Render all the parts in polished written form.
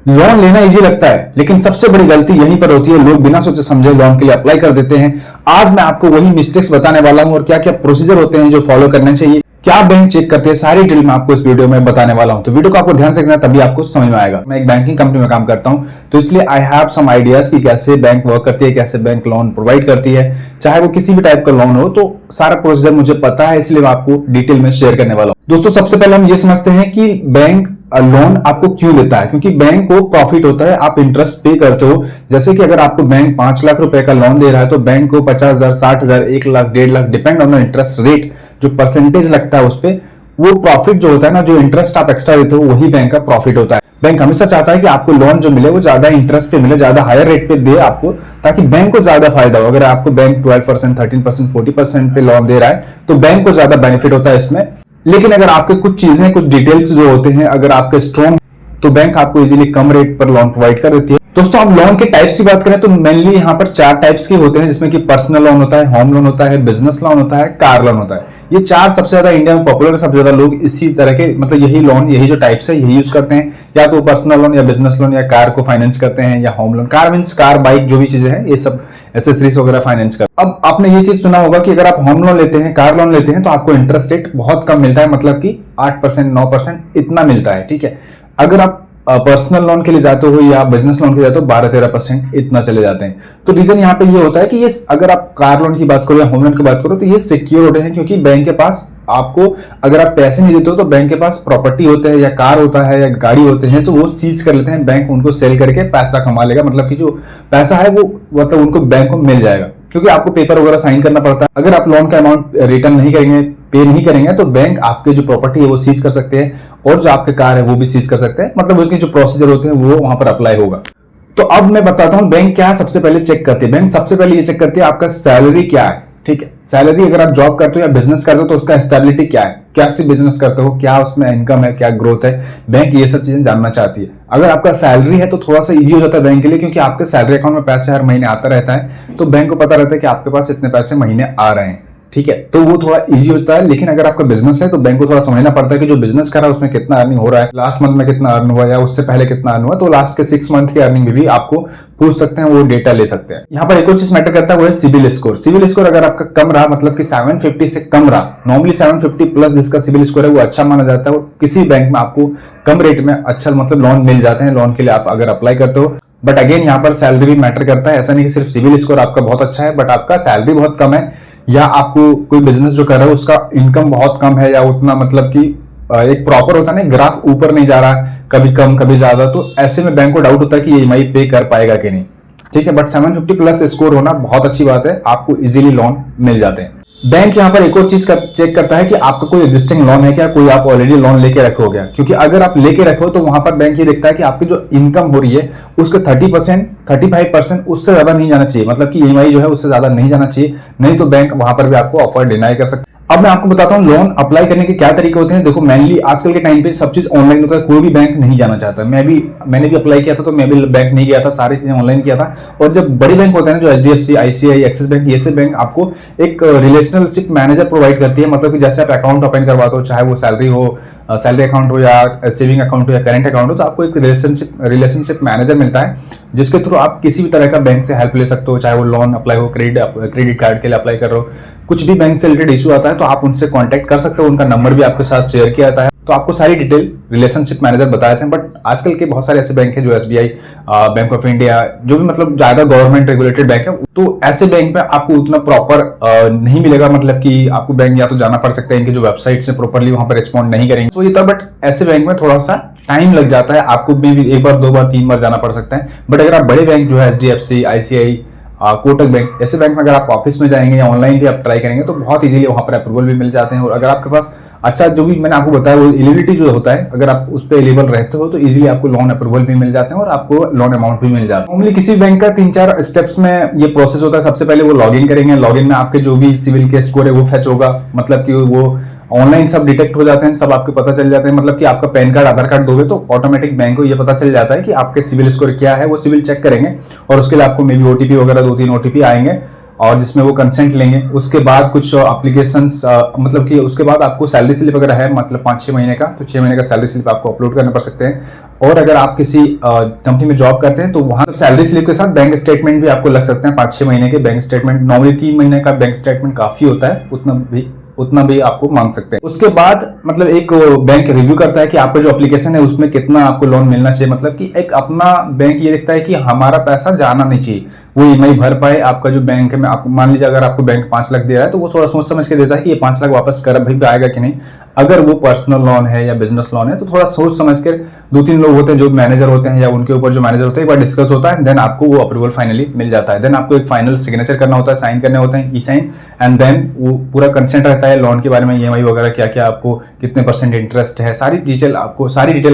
Loan लेना easy लगता है, लेकिन सबसे बड़ी गलती यहीं पर होती है, लोग बिना सोचे समझे लोन के लिए अप्लाई कर देते हैं। आज मैं आपको वही मिस्टेक्स बताने वाला हूं और क्या क्या प्रोसीजर होते हैं जो फॉलो करना चाहिए, क्या बैंक चेक करते हैं, सारी डिटेल मैं आपको इस वीडियो में बताने वाला हूं। तो वीडियो को आपको ध्यान से देखना, तभी आपको समझ में आएगा। मैं एक बैंकिंग कंपनी में काम करता हूं, तो इसलिए आई हैव सम आइडियाज कि कैसे बैंक वर्क करती है, कैसे बैंक लोन प्रोवाइड करती है, चाहे वो किसी भी टाइप का लोन हो। तो सारा प्रोसीजर मुझे पता है, इसलिए मैं आपको डिटेल में शेयर करने वाला हूं। दोस्तों, सबसे पहले हम ये समझते हैं कि बैंक लोन आपको क्यों देता है। क्योंकि बैंक को प्रॉफिट होता है, आप इंटरेस्ट पे करते हो। जैसे कि अगर आपको बैंक 5 लाख रुपए का लोन दे रहा है, तो बैंक को 50,000, 60,000, 1 lakh, 1.5 lakh, depend on the interest rate, जो परसेंटेज लगता है उस पर, वो प्रॉफिट जो होता है ना, जो इंटरेस्ट आप एक्स्ट्रा देते हो, वही बैंक का प्रॉफिट होता है। बैंक हमेशा चाहता है कि आपको लोन जो मिले वो ज्यादा इंटरेस्ट पे मिले, ज्यादा हायर रेट पे दे आपको, ताकि बैंक को ज्यादा फायदा हो। अगर आपको बैंक 12%, 13%, 40% पे लोन दे रहा है, तो बैंक को ज्यादा बेनिफिट होता है इसमें। लेकिन अगर आपके कुछ चीजें, कुछ डिटेल्स जो होते हैं, अगर आपके स्ट्रॉन्ग, तो बैंक आपको इजीली कम रेट पर लोन प्रोवाइड कर देती है। दोस्तों, हम लोन के टाइप्स की बात करें तो मेनली यहाँ पर 4 टाइप्स के होते हैं, जिसमें कि पर्सनल लोन होता है, होम लोन होता है, बिजनेस लोन होता है, कार लोन होता है। ये 4 सबसे ज्यादा इंडिया में पॉपुलर है, सबसे ज्यादा लोग इसी तरह के, मतलब यही लोन, यही जो टाइप्स है, यही यूज करते हैं। या तो पर्सनल लोन, या बिजनेस लोन, या कार को फाइनेंस करते हैं, या home loan. Car means car, bike, जो भी चीजें हैं, ये सब एसेसरीज वगैरह फाइनेंस कर। अब आपने ये चीज सुना होगा कि अगर आप होम लोन लेते हैं, कार लोन लेते हैं, तो आपको इंटरेस्ट रेट बहुत कम मिलता है, मतलब कि 8%, 9% इतना मिलता है। ठीक है। अगर आप पर्सनल लोन के लिए जाते हो या बिजनेस लोन के लिए जाते हो, 12-13% इतना चले जाते हैं। तो रीजन यहाँ पे ये होता है कि ये, अगर आप कार लोन की बात करो या होम लोन की बात करो, तो ये सिक्योर होते हैं, क्योंकि बैंक के पास आपको, अगर आप पैसे नहीं देते हो, तो बैंक के पास प्रॉपर्टी होते हैं, या कार होता है, या गाड़ी होते हैं, तो वो सीज कर लेते हैं। बैंक उनको सेल करके पैसा कमा लेगा, मतलब कि जो पैसा है वो, मतलब उनको बैंक को मिल जाएगा, क्योंकि आपको पेपर वगैरह साइन करना पड़ता है। अगर आप लोन का अमाउंट रिटर्न नहीं करेंगे, पे नहीं करेंगे, तो बैंक आपके जो प्रॉपर्टी है वो सीज कर सकते हैं, और जो आपके कार है वो भी सीज कर सकते हैं। मतलब उसके जो प्रोसीजर होते हैं वो वहां पर अप्लाई होगा। तो अब मैं बताता हूं बैंक क्या सबसे पहले चेक करती है। बैंक सबसे पहले ये चेक करती है आपका सैलरी क्या है। ठीक है। सैलरी, अगर आप जॉब करते हो या बिजनेस करते हो, तो उसका स्टेबिलिटी क्या है, कैसे बिजनेस करते हो, क्या उसमें इनकम है, क्या ग्रोथ है, बैंक ये सब चीजें जानना चाहती है। अगर आपका सैलरी है तो थोड़ा सा इजी हो जाता है बैंक के लिए, क्योंकि आपके सैलरी अकाउंट में पैसे हर महीने आता रहता है, तो बैंक को पता रहता है कि आपके पास इतने पैसे महीने आ रहे हैं। ठीक है। तो वो थोड़ा इजी होता है। लेकिन अगर आपका बिजनेस है, तो बैंक को थोड़ा समझना पड़ता है कि जो बिजनेस कर रहा है उसमें कितना अर्निंग हो रहा है, लास्ट मंथ में कितना अर्न हुआ, या उससे पहले कितना अर्न हुआ। तो लास्ट के 6 मंथ की अर्निंग भी आपको पूछ सकते हैं, वो डेटा ले सकते हैं। यहाँ पर एक और चीज मैटर करता है, वो है सिबिल स्कोर। सिबिल स्कोर अगर आपका कम रहा, मतलब कि 750 से कम रहा, नॉर्मली 750 प्लस जिसका सिबिल स्कोर है वो अच्छा माना जाता है। किसी बैंक में आपको कम रेट में अच्छा, मतलब लोन मिल जाते हैं, लोन के लिए आप अगर अप्लाई करते हो। बट अगेन यहाँ पर सैलरी भी मैटर करता है। ऐसा नहीं कि सिर्फ सिबिल स्कोर आपका बहुत अच्छा है बट आपका सैलरी बहुत कम है, या आपको कोई बिजनेस जो कर रहा है उसका इनकम बहुत कम है, या उतना, मतलब कि एक प्रॉपर होता है ना, ग्राफ ऊपर नहीं जा रहा, कभी कम कभी ज्यादा। तो ऐसे में बैंक को डाउट होता है कि ईएमआई पे कर पाएगा कि नहीं। ठीक है। बट 750 प्लस स्कोर होना बहुत अच्छी बात है, आपको इजीली लोन मिल जाते हैं। बैंक यहाँ पर एक और चीज चेक करता है कि आपका कोई एग्जिस्टिंग लोन है क्या, कोई आप ऑलरेडी लोन लेके रखे हो गया। क्योंकि अगर आप लेके रखो, तो वहां पर बैंक ये देखता है कि आपकी जो इनकम हो रही है उसके 30%, 35% उससे ज्यादा नहीं जाना चाहिए, मतलब कि ईएमआई जो है उससे ज्यादा नहीं जाना चाहिए, नहीं तो बैंक वहां पर भी आपको ऑफर डिनाई कर सकता है। अब मैं आपको बताता हूं लोन अप्लाई करने के क्या तरीके होते हैं। देखो, मेनली आजकल के टाइम पे सब चीज ऑनलाइन होता है, कोई भी बैंक नहीं जाना चाहता। मैंने भी अप्लाई किया था, तो मैं भी बैंक नहीं गया था, सारी चीजें ऑनलाइन किया था। और जब बड़े बैंक होते हैं जो एचडीएफसी, आईसीआई, एक्सिस बैंक, ये सब बैंक आपको एक रिलेशनशिप मैनेजर प्रोवाइड करती है। मतलब कि जैसे आप अकाउंट ओपन करवाते हो, चाहे वो सैलरी हो, सैलरी अकाउंट हो, या सेविंग अकाउंट हो, या करेंट अकाउंट हो, तो आपको एक रिलेशनशिप मैनेजर मिलता है, जिसके थ्रू आप किसी भी तरह का बैंक से हेल्प ले सकते हो। चाहे वो लोन अप्लाई हो, क्रेडिट कार्ड के लिए अप्लाई कर रहे हो, कुछ भी बैंक से रिलेटेड इशू आता है, तो आप उनसे कांटेक्ट कर सकते हो। उनका नंबर भी आपके साथ शेयर किया जाता है, तो आपको सारी डिटेल रिलेशनशिप मैनेजर बताए थे। बट आजकल के बहुत सारे ऐसे बैंक हैं, जो एसबीआई, बैंक ऑफ इंडिया, जो भी मतलब ज्यादा गवर्नमेंट रेगुलेटेड बैंक है, तो ऐसे बैंक में आपको उतना प्रॉपर नहीं मिलेगा। मतलब कि आपको बैंक या तो जाना पड़ सकता है, इनकी जो वेबसाइट से प्रॉपरली वहां पर रिस्पॉन्ड नहीं करेंगे, तो ये था। बट ऐसे बैंक में थोड़ा सा टाइम लग जाता है, आपको भी 1 बार 2 बार 3 बार जाना पड़ सकता है। बट अगर आप बड़े बैंक जो है एचडीएफसी, आईसीआई, कोटक बैंक, ऐसे बैंक में अगर आप ऑफिस में जाएंगे या ऑनलाइन भी आप ट्राई करेंगे, तो बहुत इजीली वहां पर अप्रूवल भी मिल जाते हैं। और अगर आपके पास अच्छा, जो भी मैंने आपको बताया, वो एलिजिबिलिटी जो होता है, अगर आप उस पर एलिजिबल रहते हो, तो इजीली आपको लोन अप्रूवल भी मिल जाते हैं, और आपको लोन अमाउंट भी मिल जाता है। नॉर्मली किसी बैंक का 3-4 स्टेप्स में ये प्रोसेस होता है। सबसे पहले वो लॉगिन करेंगे, लॉगिन में आपके जो भी सिविल के स्कोर है वो फेच होगा, मतलब कि वो ऑनलाइन सब डिटेक्ट हो जाते हैं, सब आपको पता चल जाते हैं। मतलब कि आपका पैन कार्ड, आधार कार्ड दोगे, तो ऑटोमेटिक बैंक को ये पता चल जाता है कि आपके सिविल स्कोर क्या है, वो सिविल चेक करेंगे, और उसके लिए आपको मे बी ओटीपी वगैरह 2-3 ओटीपी आएंगे, और जिसमें वो कंसेंट लेंगे। उसके बाद कुछ एप्लीकेशंस मतलब कि उसके बाद आपको सैलरी स्लिप अगर है मतलब 5-6 महीने का, तो 6 महीने का सैलरी स्लिप आपको अपलोड करना पड़ सकते हैं। और अगर आप किसी कंपनी में जॉब करते हैं तो वहां सैलरी स्लिप के साथ बैंक स्टेटमेंट भी आपको लग सकते हैं, 5-6 महीने के बैंक स्टेटमेंट। नॉर्मली 3 महीने का बैंक स्टेटमेंट काफी होता है, उतना भी आपको मांग सकते हैं। उसके बाद मतलब एक बैंक रिव्यू करता है कि आपका जो एप्लीकेशन है उसमें कितना आपको लोन मिलना चाहिए। मतलब कि एक अपना बैंक ये देखता है कि हमारा पैसा जाना नहीं चाहिए, वो ईएमआई भर पाए। आपका जो बैंक है में आप मान लीजिए अगर आपको बैंक 5 लाख दे रहा है तो वो थोड़ा सोच समझ के देता है कि ये 5 लाख वापस कर भाई आएगा कि नहीं। अगर वो पर्सनल लोन है या बिजनेस लोन है तो थोड़ा सोच समझ कर 2-3 लोग होते हैं जो मैनेजर होते हैं या उनके ऊपर जो मैनेजर होते हैं, एक बार डिस्कस होता है, देन आपको वो अप्रूवल फाइनली मिल जाता है। देन आपको एक फाइनल सिग्नेचर करना होता है, साइन करने होते हैं, ई साइन, एंड देन वो पूरा कंसेंट रहता है लोन के बारे में, ईएमआई वगैरह क्या क्या आपको कितने % इंटरेस्ट है, सारी डिटेल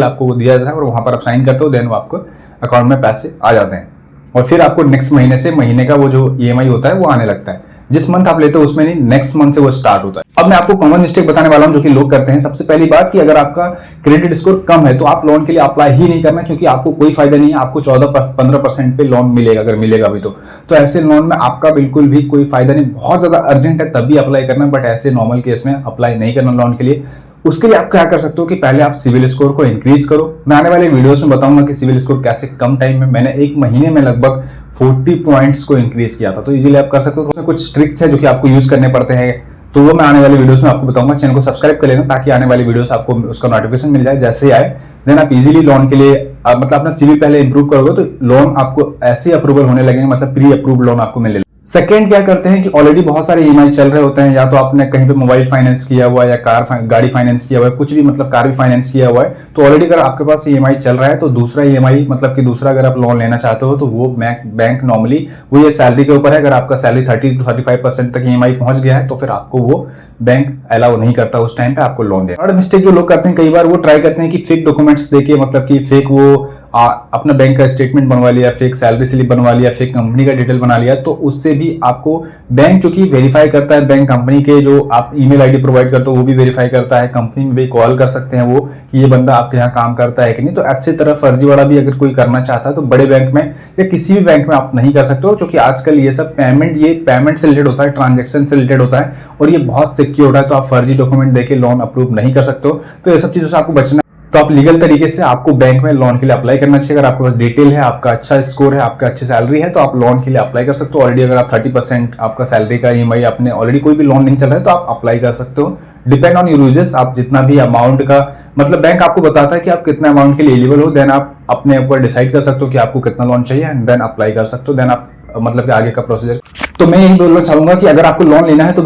आपको दिया जाता है और वहां पर आप साइन करते हो, देन वो आपको अकाउंट में पैसे आ जाते हैं। और फिर आपको नेक्स्ट महीने से महीने का वो जो ईएमआई होता है वो आने लगता है। जिस मंथ आप लेते हो उसमें नहीं, नेक्स्ट मंथ से वो स्टार्ट होता है। अब मैं आपको कॉमन मिस्टेक बताने वाला हूं जो कि लोग करते हैं। सबसे पहली बात कि अगर आपका क्रेडिट स्कोर कम है तो आप लोन के लिए अप्लाई ही नहीं करना, क्योंकि आपको कोई फायदा नहीं है। आपको 14-15% पे लोन मिलेगा, अगर मिलेगा भी तो ऐसे लोन में आपका बिल्कुल भी कोई फायदा नहीं। बहुत ज्यादा अर्जेंट है तभी अप्लाई करना, बट ऐसे नॉर्मल केस में अप्लाई नहीं करना लोन के लिए। उसके लिए आप क्या कर सकते हो कि पहले आप सिविल स्कोर को इंक्रीज करो। मैं आने वाले वीडियोस में बताऊंगा कि सिविल स्कोर कैसे कम टाइम में, मैंने 1 महीने में लगभग 40 पॉइंट्स को इंक्रीज किया था, तो इजीली आप कर सकते हो। तो कुछ ट्रिक्स है जो कि आपको यूज करने पड़ते हैं, तो वो मैं आने वाले वीडियोस में आपको बताऊंगा। चैनल को सब्सक्राइब कर लेना ताकि आने वाली वीडियोस आपको उसका नोटिफिकेशन मिल जाए जैसे ही आए। देन आप इजीली लोन के लिए मतलब अपना सिविल पहले इंप्रूव करोगे तो लोन आपको ऐसे अप्रूवल होने लगेंगे, मतलब प्री अप्रूव लोन आपको मिलेगा। सेकेंड क्या करते हैं कि ऑलरेडी बहुत सारे ईएमआई चल रहे होते हैं, या तो आपने कहीं पे मोबाइल फाइनेंस किया हुआ है या गाड़ी फाइनेंस किया हुआ है, कुछ भी मतलब कार भी फाइनेंस किया हुआ है, तो ऑलरेडी अगर आपके पास ईएमआई चल रहा है तो दूसरा ईएमआई मतलब कि दूसरा अगर आप लोन लेना चाहते हो तो वो बैंक नॉर्मली वो ये सैलरी के ऊपर है। अगर आपका सैलरी 30-35% तक ईएमआई पहुंच गया है तो फिर आपको वो बैंक अलाउ नहीं करता उस टाइम पे आपको लोन दे। थर्ड मिस्टेक जो लोग करते हैं, कई बार वो ट्राई करते हैं कि फेक डॉक्यूमेंट्स देके, मतलब कि फेक वो अपना बैंक का स्टेटमेंट बनवा लिया, फेक सैलरी स्लिप बनवा लिया, फेक कंपनी का डिटेल बना लिया, तो उससे भी आपको बैंक जो कि वेरीफाई करता है, बैंक कंपनी के जो आप ईमेल आईडी प्रोवाइड करते हो वो भी वेरीफाई करता है, कंपनी में भी कॉल कर सकते हैं वो कि ये बंदा आपके यहाँ काम करता है कि नहीं। तो ऐसे तरह फर्जीवाड़ा भी अगर कोई करना चाहता है तो बड़े बैंक में या किसी भी बैंक में आप नहीं कर सकते हो, क्योंकि आजकल ये सब पेमेंट से रिलेटेड होता है, ट्रांजेक्शन से रिलेटेड होता है और ये बहुत सिक्योर है, तो आप फर्जी डॉक्यूमेंट देके लोन अप्रूव नहीं कर सकते हो। तो ये सब चीजों से आपको बचना। तो आप लीगल तरीके से आपको बैंक में लोन के लिए अप्लाई करना चाहिए। अगर आपके पास डिटेल है, आपका अच्छा स्कोर है, आपका अच्छी सैलरी है, तो आप लोन के लिए अप्लाई कर सकते हो। ऑलरेडी अगर आप 30% आपका सैलरी का ईएमआई आपने ऑलरेडी कोई भी लोन नहीं चल रहा है तो आप अप्लाई कर सकते हो। डिपेंड ऑन यूर यूजेस, आप जितना भी अमाउंट का मतलब बैंक आपको बताता है कि आप कितना अमाउंट के लिए एलिजिबल हो, देन आप अपने ऊपर डिसाइड कर सकते हो कि आपको कितना लोन चाहिए एंड देन अप्लाई कर सकते हो। देन आप मतलब कि आगे का प्रोसीजर। तो मैं यही बोलना चाहूंगा कि अगर आपको लोन लेना है तो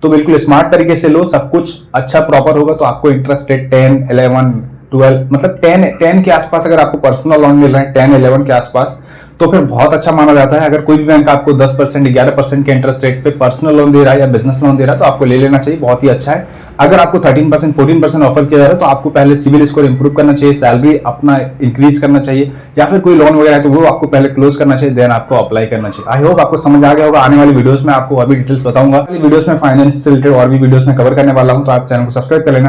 बिल्कुल स्मार्ट तरीके से लो, सब कुछ अच्छा प्रॉपर होगा तो आपको इंटरेस्ट रेट 10, 11, 12 मतलब 10 के आसपास अगर आपको पर्सनल लोन मिल रहा है 10-11 के आसपास, तो फिर बहुत अच्छा माना जाता है। अगर कोई भी बैंक आपको 10%, 11% के इंटरेस्ट रेट पे पर्सनल लोन दे रहा है या बिजनेस लोन दे रहा है तो आपको ले लेना चाहिए, बहुत ही अच्छा है। अगर आपको 13%, 14% ऑफर किया जा रहा है तो आपको पहले सिविल स्कोर इंप्रूव करना चाहिए, सैलरी अपना इंक्रीज करना चाहिए, या फिर कोई लोन वगैरह है तो वो आपको पहले क्लोज करना चाहिए, देन आपको अप्लाई करना चाहिए। आई होप आपको समझ आ गया होगा। आने वाली वीडियोस में आपको और भी डिटेल्स बताऊंगा। वीडियोस में फाइनेंस से रिलेटेड और भी वीडियोस में कवर करने वाला हूं, तो आप चैनल को सब्सक्राइब कर लेना।